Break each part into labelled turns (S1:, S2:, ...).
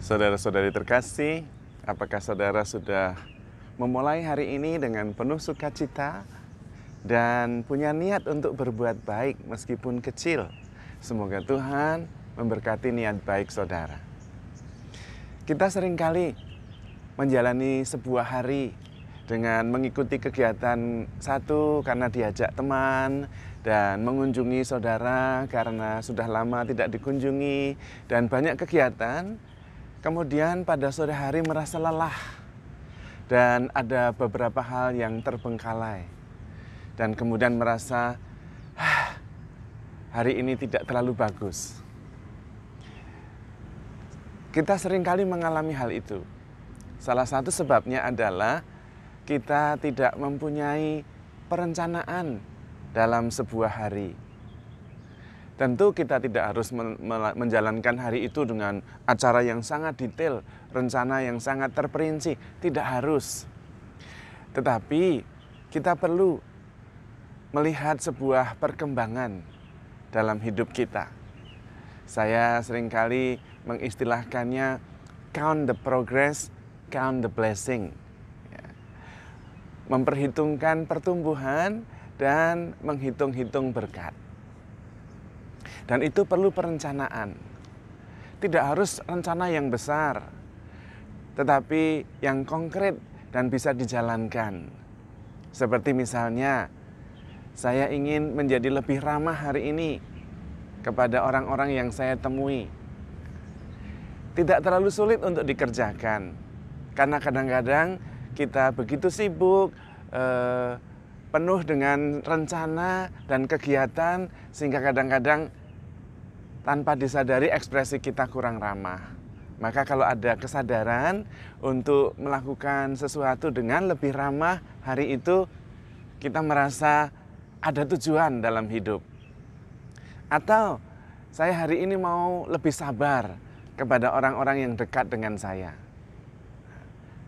S1: Saudara-saudari terkasih, apakah saudara sudah memulai hari ini dengan penuh sukacita dan punya niat untuk berbuat baik meskipun kecil? Semoga Tuhan memberkati niat baik saudara. Kita seringkali menjalani sebuah hari dengan mengikuti kegiatan satu karena diajak teman dan mengunjungi saudara karena sudah lama tidak dikunjungi dan banyak kegiatan. Kemudian pada sore hari merasa lelah dan ada beberapa hal yang terbengkalai. Dan kemudian merasa hari ini tidak terlalu bagus. Kita seringkali mengalami hal itu. Salah satu sebabnya adalah kita tidak mempunyai perencanaan dalam sebuah hari. Tentu kita tidak harus menjalankan hari itu dengan acara yang sangat detail, rencana yang sangat terperinci, tidak harus. Tetapi kita perlu melihat sebuah perkembangan dalam hidup kita. Saya seringkali mengistilahkannya count the progress, count the blessing. Memperhitungkan pertumbuhan dan menghitung-hitung berkat. Dan itu perlu perencanaan. Tidak harus rencana yang besar, tetapi yang konkret dan bisa dijalankan. Seperti misalnya, saya ingin menjadi lebih ramah hari ini kepada orang-orang yang saya temui. Tidak terlalu sulit untuk dikerjakan, karena kadang-kadang kita begitu sibuk, penuh dengan rencana dan kegiatan, sehingga kadang-kadang tanpa disadari ekspresi kita kurang ramah. Maka kalau ada kesadaran untuk melakukan sesuatu dengan lebih ramah hari itu, kita merasa ada tujuan dalam hidup. Atau saya hari ini mau lebih sabar kepada orang-orang yang dekat dengan saya.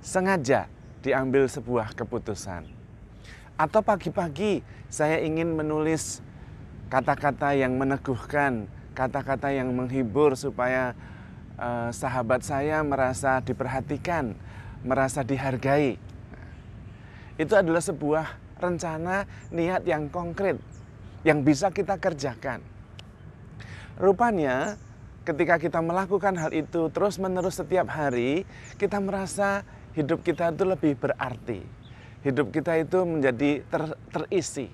S1: Sengaja diambil sebuah keputusan. Atau pagi-pagi saya ingin menulis kata-kata yang meneguhkan, kata-kata yang menghibur supaya sahabat saya merasa diperhatikan, merasa dihargai. Itu adalah sebuah rencana niat yang konkret yang bisa kita kerjakan. Rupanya ketika kita melakukan hal itu terus-menerus setiap hari, kita merasa hidup kita itu lebih berarti. Hidup kita itu menjadi terisi.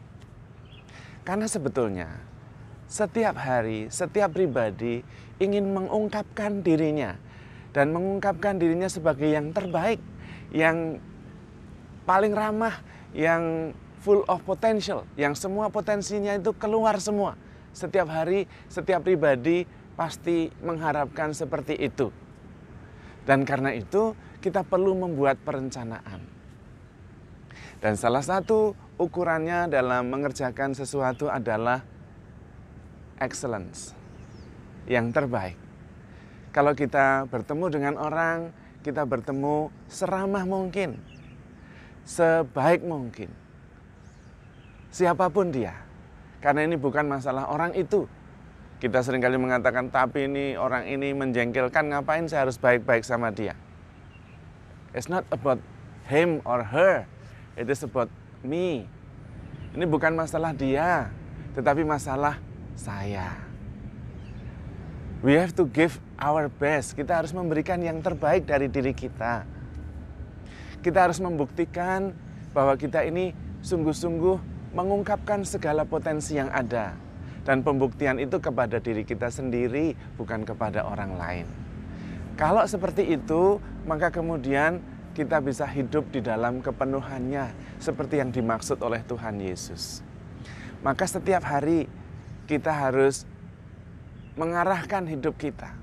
S1: Karena sebetulnya setiap hari, setiap pribadi ingin mengungkapkan dirinya dan mengungkapkan dirinya sebagai yang terbaik, yang paling ramah, yang full of potential, yang semua potensinya itu keluar semua. Setiap hari, setiap pribadi pasti mengharapkan seperti itu. Dan karena itu kita perlu membuat perencanaan. Dan salah satu ukurannya dalam mengerjakan sesuatu adalah excellence, yang terbaik. Kalau kita bertemu dengan orang, kita bertemu seramah mungkin, sebaik mungkin. Siapapun dia, karena ini bukan masalah orang itu. Kita seringkali mengatakan, tapi ini orang ini menjengkelkan, ngapain saya harus baik-baik sama dia? It's not about him or her, it is about me. Ini bukan masalah dia, tetapi masalah saya. We have to give our best. Kita harus memberikan yang terbaik dari diri kita. Kita harus membuktikan bahwa kita ini sungguh-sungguh mengungkapkan segala potensi yang ada. Dan pembuktian itu kepada diri kita sendiri, bukan kepada orang lain. Kalau seperti itu, maka kemudian kita bisa hidup di dalam kepenuhannya, seperti yang dimaksud oleh Tuhan Yesus. Maka setiap hari kita harus mengarahkan hidup kita.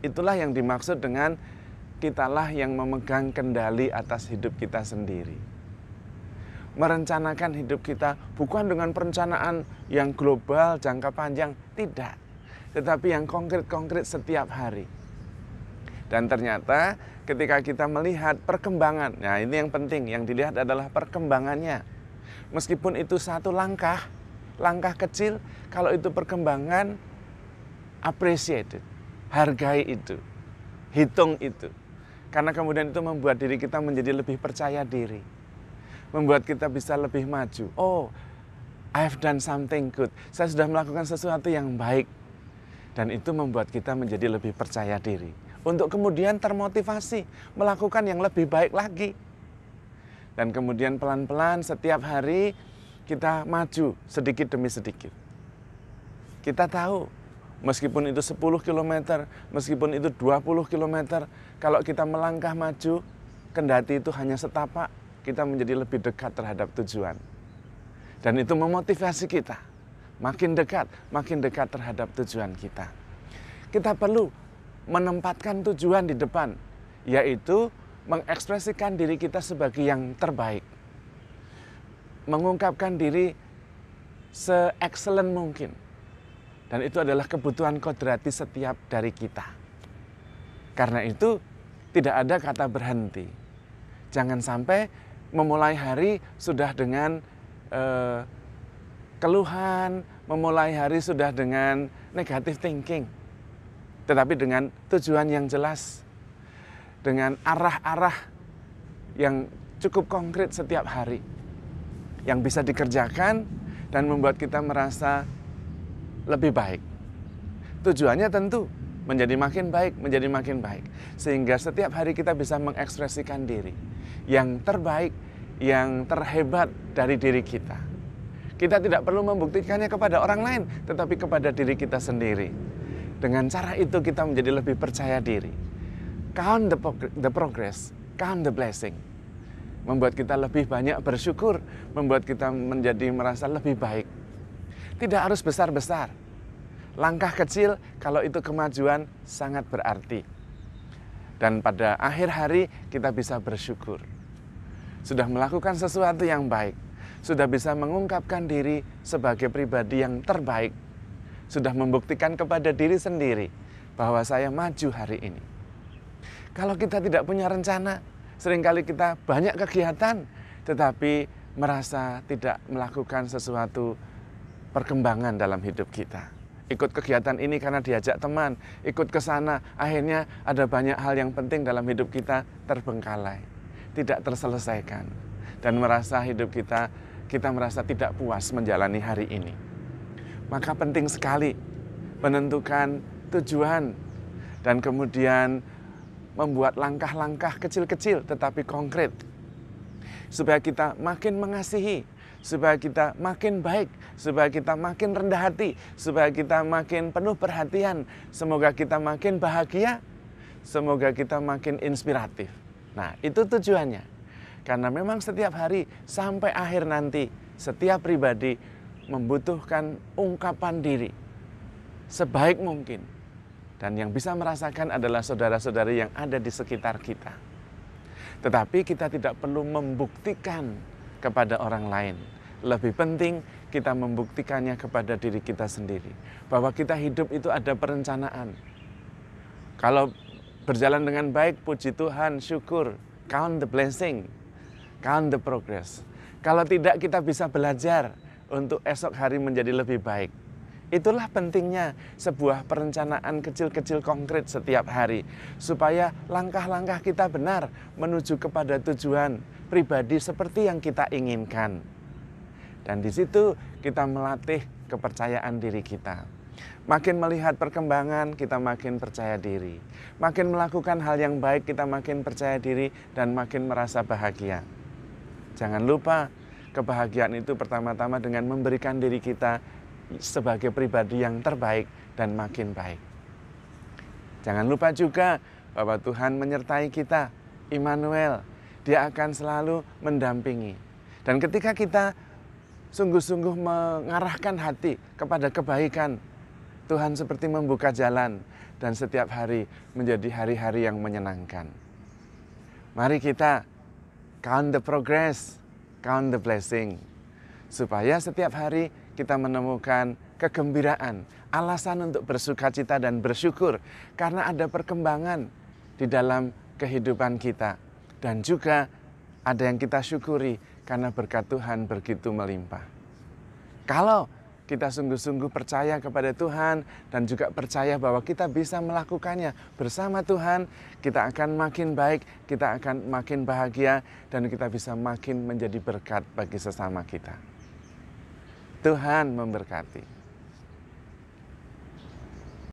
S1: Itulah yang dimaksud dengan kitalah yang memegang kendali atas hidup kita sendiri. Merencanakan hidup kita bukan dengan perencanaan yang global, jangka panjang, tidak. Tetapi yang konkret-konkret setiap hari. Dan ternyata ketika kita melihat perkembangan, nah ini yang penting, yang dilihat adalah perkembangannya. Meskipun itu satu langkah kecil, kalau itu perkembangan, appreciate it, hargai itu. hitung itu. Karena kemudian itu membuat diri kita menjadi lebih percaya diri. Membuat kita bisa lebih maju. Oh, I have done something good. Saya sudah melakukan sesuatu yang baik. Dan itu membuat kita menjadi lebih percaya diri. Untuk kemudian termotivasi melakukan yang lebih baik lagi. Dan kemudian pelan-pelan setiap hari kita maju sedikit demi sedikit. Kita tahu, meskipun itu 10 km, meskipun itu 20 km, kalau kita melangkah maju, kendati itu hanya setapak, kita menjadi lebih dekat terhadap tujuan. Dan itu memotivasi kita, makin dekat terhadap tujuan kita. Kita perlu menempatkan tujuan di depan, yaitu mengekspresikan diri kita sebagai yang terbaik. Mengungkapkan diri se-excellent mungkin. Dan itu adalah kebutuhan kodrati setiap dari kita. Karena itu tidak ada kata berhenti. Jangan sampai memulai hari sudah dengan keluhan, memulai hari sudah dengan negative thinking. Tetapi dengan tujuan yang jelas, dengan arah-arah yang cukup konkret setiap hari. Yang bisa dikerjakan dan membuat kita merasa lebih baik. Tujuannya tentu menjadi makin baik. Sehingga setiap hari kita bisa mengekspresikan diri yang terbaik, yang terhebat dari diri kita. Kita tidak perlu membuktikannya kepada orang lain, tetapi kepada diri kita sendiri. Dengan cara itu kita menjadi lebih percaya diri. Count the progress, count the blessing. Membuat kita lebih banyak bersyukur, membuat kita menjadi merasa lebih baik. Tidak harus besar-besar. Langkah kecil kalau itu kemajuan sangat berarti. Dan pada akhir hari kita bisa bersyukur. Sudah melakukan sesuatu yang baik. Sudah bisa mengungkapkan diri sebagai pribadi yang terbaik. Sudah membuktikan kepada diri sendiri bahwa saya maju hari ini. Kalau kita tidak punya rencana, seringkali kita banyak kegiatan, tetapi merasa tidak melakukan sesuatu perkembangan dalam hidup kita. Ikut kegiatan ini karena diajak teman, ikut ke sana, akhirnya ada banyak hal yang penting dalam hidup kita terbengkalai, tidak terselesaikan. Dan merasa hidup kita merasa tidak puas menjalani hari ini. Maka penting sekali menentukan tujuan dan kemudian membuat langkah-langkah kecil-kecil tetapi konkret. Supaya kita makin mengasihi, supaya kita makin baik, supaya kita makin rendah hati, supaya kita makin penuh perhatian, semoga kita makin bahagia, semoga kita makin inspiratif. Nah, itu tujuannya. Karena memang setiap hari sampai akhir nanti, setiap pribadi membutuhkan ungkapan diri sebaik mungkin. Dan yang bisa merasakan adalah saudara-saudari yang ada di sekitar kita. Tetapi kita tidak perlu membuktikan kepada orang lain. Lebih penting kita membuktikannya kepada diri kita sendiri. Bahwa kita hidup itu ada perencanaan. Kalau berjalan dengan baik, puji Tuhan, syukur, count the blessing, count the progress. Kalau tidak, kita bisa belajar untuk esok hari menjadi lebih baik. Itulah pentingnya sebuah perencanaan kecil-kecil konkret setiap hari. Supaya langkah-langkah kita benar menuju kepada tujuan pribadi seperti yang kita inginkan. Dan di situ kita melatih kepercayaan diri kita. Makin melihat perkembangan, kita makin percaya diri. Makin melakukan hal yang baik, kita makin percaya diri dan makin merasa bahagia. Jangan lupa, kebahagiaan itu pertama-tama dengan memberikan diri kita sebagai pribadi yang terbaik dan makin baik. Jangan lupa juga bahwa Tuhan menyertai kita, Immanuel. Dia akan selalu mendampingi. Dan ketika kita sungguh-sungguh mengarahkan hati kepada kebaikan, Tuhan seperti membuka jalan dan setiap hari menjadi hari-hari yang menyenangkan. Mari kita count the progress, count the blessing. Supaya setiap hari kita menemukan kegembiraan, alasan untuk bersukacita dan bersyukur karena ada perkembangan di dalam kehidupan kita. Dan juga ada yang kita syukuri karena berkat Tuhan begitu melimpah. Kalau kita sungguh-sungguh percaya kepada Tuhan dan juga percaya bahwa kita bisa melakukannya bersama Tuhan, kita akan makin baik, kita akan makin bahagia, dan kita bisa makin menjadi berkat bagi sesama kita. Tuhan memberkati.